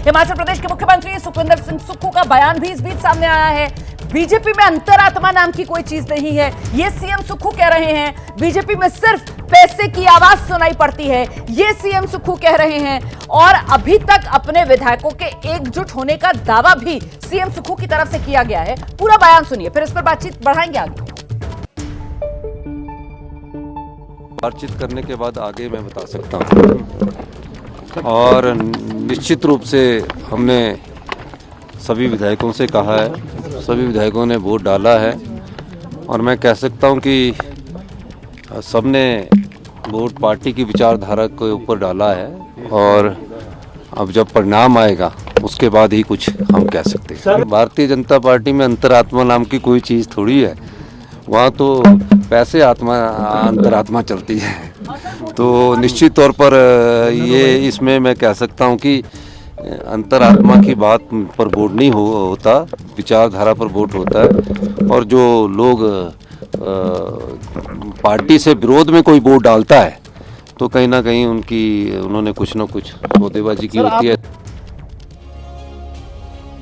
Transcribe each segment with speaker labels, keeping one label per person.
Speaker 1: हिमाचल प्रदेश के मुख्यमंत्री सुखविंदर सिंह सुक्खू का बयान भी इस बीच सामने आया है। बीजेपी में अंतरात्मा नाम की कोई चीज नहीं है, ये सीएम सुक्खू कह रहे हैं। बीजेपी में सिर्फ पैसे की आवाज सुनाई पड़ती है, ये सीएम सुक्खू कह रहे हैं। और अभी तक अपने विधायकों के एकजुट होने का दावा भी सीएम सुक्खू की तरफ से किया गया है। पूरा बयान सुनिए, फिर इस पर बातचीत बढ़ाएंगे आगे।
Speaker 2: बातचीत करने के बाद आगे मैं बता सकता हूँ। और निश्चित रूप से हमने सभी विधायकों से कहा है, सभी विधायकों ने वोट डाला है और मैं कह सकता हूँ कि सबने वोट पार्टी की विचारधारा के ऊपर डाला है। और अब जब परिणाम आएगा उसके बाद ही कुछ हम कह सकते हैं। भारतीय जनता पार्टी में अंतरात्मा नाम की कोई चीज़ थोड़ी है, वहाँ तो पैसे अंतरात्मा चलती है। तो निश्चित तौर पर ये इसमें मैं कह सकता हूँ कि अंतरात्मा की बात पर वोट नहीं होता, विचारधारा पर वोट होता है। और जो लोग पार्टी से विरोध में कोई वोट डालता है तो कहीं ना कहीं उन्होंने कुछ ना कुछ सौदेबाजी की होती है।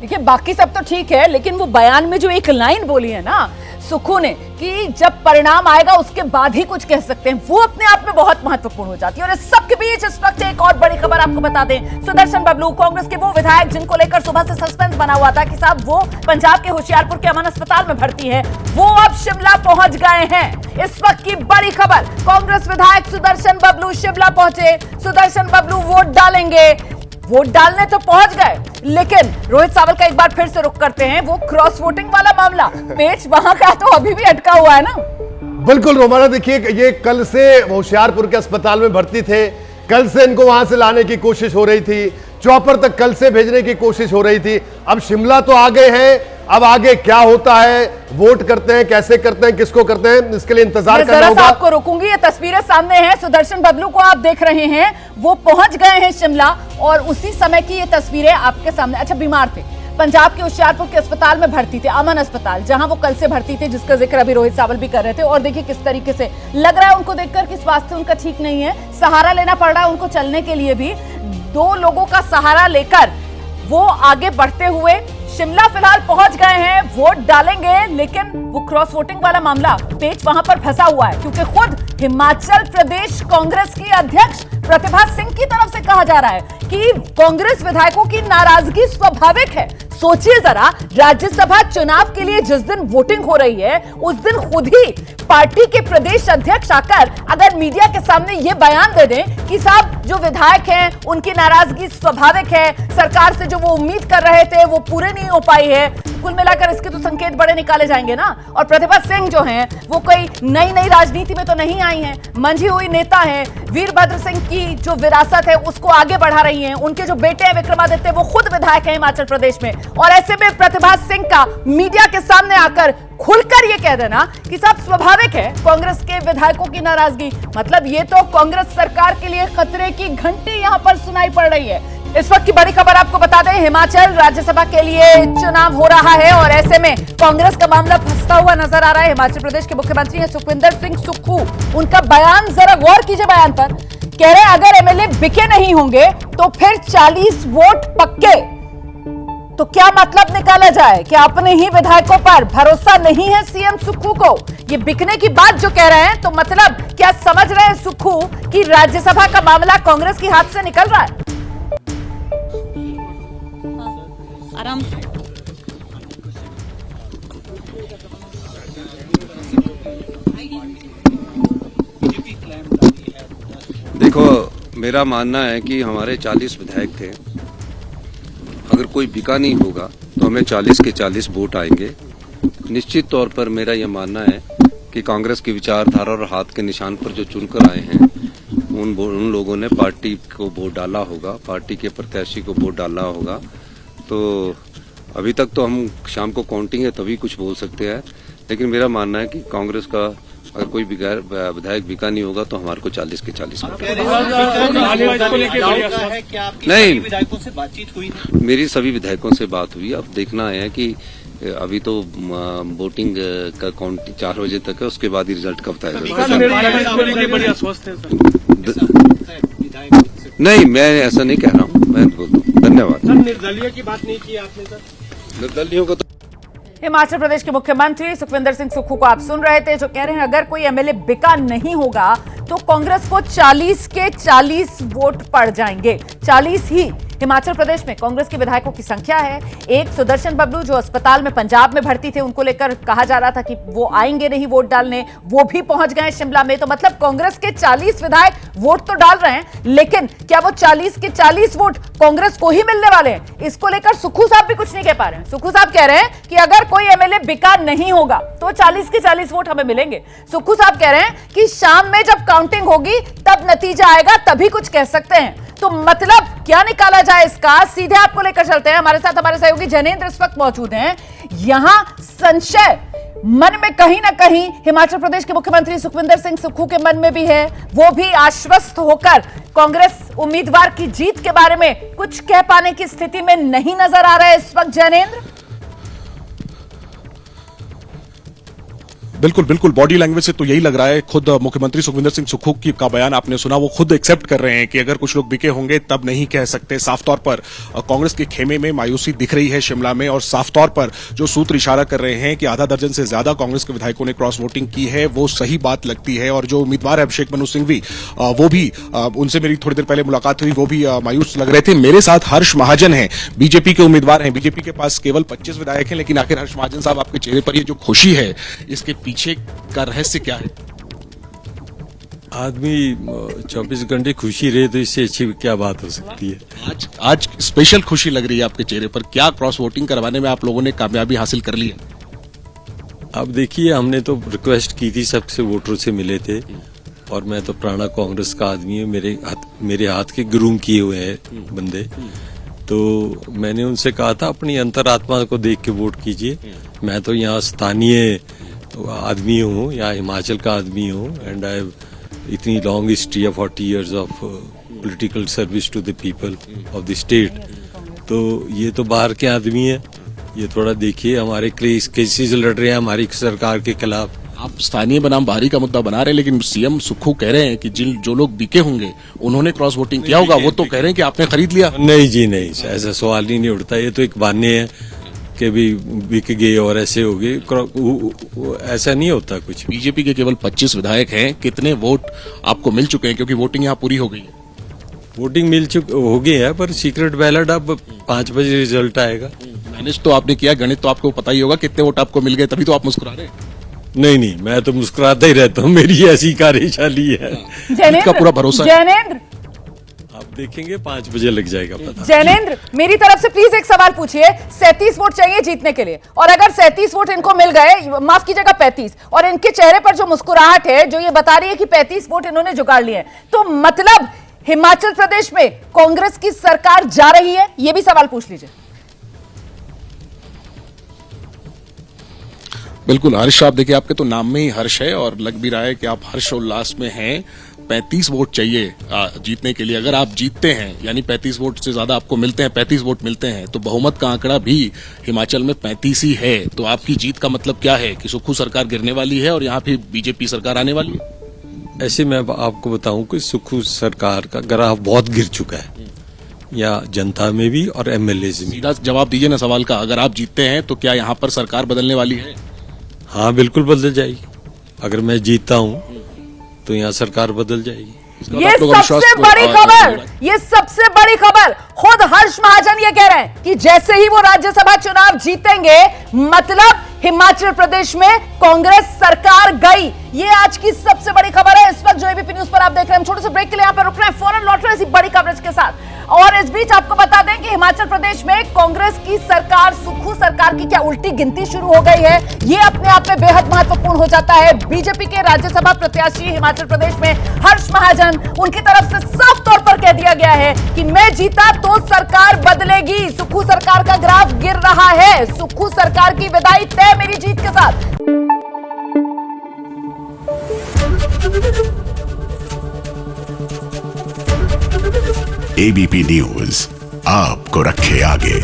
Speaker 1: देखिए बाकी सब तो ठीक है, लेकिन वो बयान में जो एक लाइन बोली है ना सुक्खू ने कि जब परिणाम आएगा उसके बाद ही कुछ कह सकते हैं, वो अपने आप में बहुत महत्वपूर्ण हो जाती है। और इस सबके बीच इस वक्त एक और बड़ी खबर आपको बता दें। सुदर्शन बबलू, कांग्रेस के वो विधायक जिनको लेकर सुबह से सस्पेंस बना हुआ था कि साहब वो पंजाब के होशियारपुर के अमन अस्पताल में भर्ती है, वो अब शिमला पहुंच गए हैं। इस वक्त की बड़ी खबर, कांग्रेस विधायक सुदर्शन बबलू शिमला पहुंचे। सुदर्शन बबलू वोट डालेंगे, वोट डालने तो पहुंच गए, लेकिन रोहित सावल का एक बार फिर से रुख करते हैं। वो क्रॉस वोटिंग वाला मामला पेच वहां का तो अभी भी अटका हुआ है ना।
Speaker 3: बिल्कुल रोमाना, देखिए ये कल से होशियारपुर के अस्पताल में भर्ती थे, कल से इनको वहां से लाने की कोशिश हो रही थी, चौपर तक कल से भेजने की कोशिश हो रही थी। अब शिमला तो आ गए हैं, अब आगे क्या होता है, वोट करते हैं, कैसे करते हैं, किसको करते हैं, इसके लिए इंतजार करना होगा।
Speaker 1: आपको रोकूंगी, ये तस्वीरें सामने हैं। सुदर्शन बबलू को आप देख रहे हैं, वो पहुंच गए हैं शिमला और उसी समय की ये तस्वीरें आपके सामने। अच्छा, बीमार थे, पंजाब के होशियारपुर के अस्पताल में भर्ती थे, अमन अस्पताल, जहां वो कल से भर्ती थे, जिसका जिक्र अभी रोहित सावल भी कर रहे थे। और देखिए किस तरीके से लग रहा है उनको देखकर कि स्वास्थ्य उनका ठीक नहीं है, सहारा लेना पड़ रहा है उनको चलने के लिए भी। दो लोगों का सहारा लेकर वो आगे बढ़ते हुए शिमला फिलहाल पहुंच गए हैं, वोट डालेंगे। लेकिन वो क्रॉस वोटिंग वाला मामला पेच वहां पर फंसा हुआ है, क्योंकि खुद हिमाचल प्रदेश कांग्रेस की अध्यक्ष प्रतिभा सिंह की तरफ से कहा जा रहा है कि कांग्रेस विधायकों की नाराजगी स्वाभाविक है। सोचिए जरा, राज्यसभा चुनाव के लिए जिस दिन वोटिंग हो रही है उस दिन खुद ही पार्टी के प्रदेश अध्यक्ष आकर अगर मीडिया के सामने ये बयान दे दें कि साहब जो विधायक हैं उनकी नाराजगी स्वाभाविक है, सरकार से जो वो उम्मीद कर रहे थे वो पूरे नहीं हो पाई है, कुल मिलाकर इसके तो संकेत बड़े निकाले जाएंगे ना। और प्रतिभा सिंह जो हैं वो कोई नई राजनीति में तो नहीं आई हैं, मंझी हुई नेता हैं, वीरभद्र सिंह की जो विरासत है उसको आगे बढ़ा रही हैं। उनके जो बेटे हैं विक्रमादित्य, वो खुद विधायक हैं हिमाचल प्रदेश में। और ऐसे में प्रतिभा सिंह का मीडिया के सामने आकर खुलकर ये कह देना कि साहब स्वाभाविक है कांग्रेस के विधायकों की नाराजगी, मतलब ये तो कांग्रेस सरकार के लिए खतरे की घंटी यहां पर सुनाई पड़ रही है। इस वक्त की बड़ी खबर आपको बता दें, हिमाचल राज्यसभा के लिए चुनाव हो रहा है और ऐसे में कांग्रेस का मामला फंसता हुआ नजर आ रहा है। हिमाचल प्रदेश के मुख्यमंत्री हैं सुखविंदर सिंह सुक्खू, उनका बयान जरा गौर कीजिए बयान पर। कह रहे हैं अगर एमएलए बिके नहीं होंगे तो फिर 40 वोट पक्के। तो क्या मतलब निकाला जाए कि अपने ही विधायकों पर भरोसा नहीं है सीएम सुक्खू को? ये बिकने की बात जो कह रहे हैं, तो मतलब क्या समझ रहे हैं सुक्खू कि राज्यसभा का मामला कांग्रेस के हाथ से निकल रहा है?
Speaker 4: आराम से
Speaker 2: देखो, मेरा मानना है कि हमारे 40 विधायक थे, अगर कोई बिका नहीं होगा तो हमें 40 के 40 वोट आएंगे। निश्चित तौर पर मेरा यह मानना है कि कांग्रेस की विचारधारा और हाथ के निशान पर जो चुनकर आए हैं उन लोगों ने पार्टी को वोट डाला होगा, पार्टी के प्रत्याशी को वोट डाला होगा। तो अभी तक तो हम शाम को काउंटिंग है तभी कुछ बोल सकते हैं, लेकिन मेरा मानना है कि कांग्रेस का अगर कोई विधायक बिका नहीं होगा तो हमारे को 40 के 40 नहीं।
Speaker 5: विधायकों से बातचीत हुई?
Speaker 2: मेरी सभी विधायकों से बात हुई। अब देखना है कि अभी तो वोटिंग का काउंटिंग 4 बजे तक है, उसके बाद ही रिजल्ट कब तय होगा। नहीं, मैं ऐसा नहीं कह रहा हूँ, मैं धन्यवाद।
Speaker 5: निर्दलीय की बात नहीं की आपने सर।
Speaker 2: निर्दलीयों को तो
Speaker 1: हिमाचल प्रदेश के मुख्यमंत्री सुखविंदर सिंह सुक्खू को आप सुन रहे थे, जो कह रहे हैं अगर कोई एमएलए बिका नहीं होगा तो कांग्रेस को 40 के 40 वोट पड़ जाएंगे। 40 ही हिमाचल प्रदेश में कांग्रेस के विधायकों की संख्या है। एक सुदर्शन बबलू जो अस्पताल में पंजाब में भर्ती थे, उनको लेकर कहा जा रहा था कि वो आएंगे नहीं वोट डालने, वो भी पहुंच गए शिमला में। तो मतलब कांग्रेस के 40 विधायक वोट तो डाल रहे हैं, लेकिन क्या वो 40 के 40 वोट कांग्रेस को ही मिलने वाले हैं? इसको लेकर सुक्खू साहब भी कुछ नहीं कह पा रहे हैं। सुक्खू साहब कह रहे हैं कि अगर कोई एमएलए बिका नहीं होगा तो 40 के 40 वोट हमें मिलेंगे। सुक्खू साहब कह रहे हैं कि शाम में जब काउंटिंग होगी तब नतीजा आएगा, तभी कुछ कह सकते हैं। तो मतलब क्या निकाला जाए इसका, सीधे आपको लेकर चलते हैं। हमारे साथ हमारे सहयोगी जैनेंद्र इस वक्त मौजूद हैं। यहां संशय मन में कहीं ना कहीं हिमाचल प्रदेश के मुख्यमंत्री सुखविंदर सिंह सुक्खू के मन में भी है। वो भी आश्वस्त होकर कांग्रेस उम्मीदवार की जीत के बारे में कुछ कह पाने की स्थिति में नहीं नजर आ रहा है इस वक्त। जैनेंद्र,
Speaker 5: बिल्कुल बिल्कुल, बॉडी लैंग्वेज से तो यही लग रहा है। खुद मुख्यमंत्री सुखविंदर सिंह सुक्खू का बयान आपने सुना, वो खुद एक्सेप्ट कर रहे हैं कि अगर कुछ लोग बिके होंगे तब नहीं कह सकते। साफ तौर पर कांग्रेस के खेमे में मायूसी दिख रही है शिमला में, और साफ तौर पर जो सूत्र इशारा कर रहे हैं कि आधा दर्जन से ज्यादा कांग्रेस के विधायकों ने क्रॉस वोटिंग की है, वो सही बात लगती है। और जो उम्मीदवार है अभिषेक मनु सिंघवी, वो भी, उनसे मेरी थोड़ी देर पहले मुलाकात हुई, वो भी मायूस लग रहे थे। मेरे साथ हर्ष महाजन है, बीजेपी के उम्मीदवार हैं। बीजेपी के पास केवल 25 विधायक हैं, लेकिन आखिर हर्ष महाजन साहब, आपके चेहरे पर ये जो खुशी है, इसके पीछे का रहस्य क्या है?
Speaker 6: आदमी 24 घंटे खुशी रहे तो इससे अच्छी क्या बात हो सकती है।
Speaker 5: आज स्पेशल खुशी लग रही है आपके चेहरे पर। क्या क्रॉस वोटिंग करवाने में आप लोगों ने कामयाबी हासिल कर ली है?
Speaker 6: अब देखिए, हमने तो रिक्वेस्ट की थी, सबसे वोटरों से मिले थे, और मैं तो पुराना कांग्रेस का आदमी हूँ, मेरे हाथ के ग्रूम किए हुए हैं बंदे। तो मैंने उनसे कहा था अपनी अंतरात्मा को देख के वोट कीजिए। मैं तो यहाँ स्थानीय आदमी हूँ, यहाँ हिमाचल का आदमी हूँ, एंड आई इतनी long history of 40 years of political service to the people of the state. तो ये तो बाहर के आदमी है, ये थोड़ा देखिए, हमारे केसेस लड़ रहे हैं हमारी सरकार के खिलाफ।
Speaker 5: आप स्थानीय बनाम बाहरी का मुद्दा बना रहे हैं, लेकिन सीएम सुक्खू कह रहे हैं कि जो लोग बिके होंगे उन्होंने क्रॉस वोटिंग किया होगा। वो तो कह रहे हैं कि आपने खरीद लिया।
Speaker 6: नहीं जी, नहीं, ऐसा सवाल ही नहीं उठता। ये तो एक बहाने है कि भी बिक गए और ऐसे हो गए, ऐसा नहीं होता कुछ।
Speaker 5: बीजेपी के केवल 25 विधायक हैं, कितने वोट आपको मिल चुके हैं? क्योंकि वोटिंग यहाँ पूरी हो गई है।
Speaker 6: वोटिंग हो गई है, पर सीक्रेट बैलेट अब 5 बजे रिजल्ट आएगा।
Speaker 5: मैनेज तो आपने किया, गणित तो आपको पता ही होगा, कितने वोट आपको मिल गए, तभी तो आप मुस्कुरा रहे हैं।
Speaker 6: नहीं, मैं तो मुस्कुराता ही रहता हूँ, मेरी ऐसी कार्यशाली है।
Speaker 5: का पूरा भरोसा है।
Speaker 1: जैनेंद्र,
Speaker 6: आप देखेंगे 5 बजे लग जाएगा पता।
Speaker 1: जैनेंद्र, मेरी तरफ से प्लीज एक सवाल पूछिए। 37 वोट चाहिए जीतने के लिए, और अगर 37 वोट इनको मिल गए, माफ कीजिएगा 35, और इनके चेहरे पर जो मुस्कुराहट है जो ये बता रही है कि 35 वोट इन्होंने जुगाड़ लिए हैं, तो मतलब हिमाचल प्रदेश में कांग्रेस की सरकार जा रही है? ये भी सवाल पूछ लीजिए।
Speaker 5: बिल्कुल हर्ष साहब, देखिए आपके तो नाम में ही हर्ष है, और लग भी रहा है कि आप हर्ष उल्लास में हैं। 35 वोट चाहिए जीतने के लिए। अगर आप जीतते हैं, यानी 35 वोट से ज्यादा आपको मिलते हैं, 35 वोट मिलते हैं, तो बहुमत का आंकड़ा भी हिमाचल में 35 ही है। तो आपकी जीत का मतलब क्या है? कि सुक्खू सरकार गिरने वाली है और यहाँ भी बीजेपी सरकार आने वाली है?
Speaker 6: ऐसे मैं आपको बताऊं कि सुक्खू सरकार का ग्राफ बहुत गिर चुका है, या जनता में भी और एमएलए में।
Speaker 5: सीधा जवाब दीजिए ना सवाल का। अगर आप जीतते हैं तो क्या यहाँ पर सरकार बदलने वाली है?
Speaker 6: हाँ, बिल्कुल बदल जाएगी। अगर मैं जीतता हूँ तो यहाँ सरकार बदल जाएगी।
Speaker 1: ये सबसे बड़ी खबर, ये सबसे बड़ी खबर खुद हर्ष महाजन ये कह रहे हैं कि जैसे ही वो राज्यसभा चुनाव जीतेंगे, मतलब हिमाचल प्रदेश में कांग्रेस सरकार गई। ये आज की सबसे बड़ी खबर है। इस वक्त जो एबीपी न्यूज पर आप देख रहे हैं, हम छोटे से ब्रेक के लिए यहाँ पर रुक रहे हैं, फौरन लौट रहे हैं इसी बड़ी कवरेज के साथ। और इस बीच आपको बता दें कि हिमाचल प्रदेश में कांग्रेस की सरकार, सुक्खू सरकार की क्या उल्टी गिनती शुरू हो गई है? ये अपने आप में बेहद महत्वपूर्ण हो जाता है। बीजेपी के राज्यसभा प्रत्याशी हिमाचल प्रदेश में हर्ष महाजन, उनकी तरफ से साफ तौर पर कह दिया गया है कि मैं जीता तो सरकार बदलेगी। सुक्खू सरकार का ग्राफ गिर रहा है, सुक्खू सरकार की विदाई तय मेरी जीत के साथ।
Speaker 7: एबीपी न्यूज आपको रखे आगे।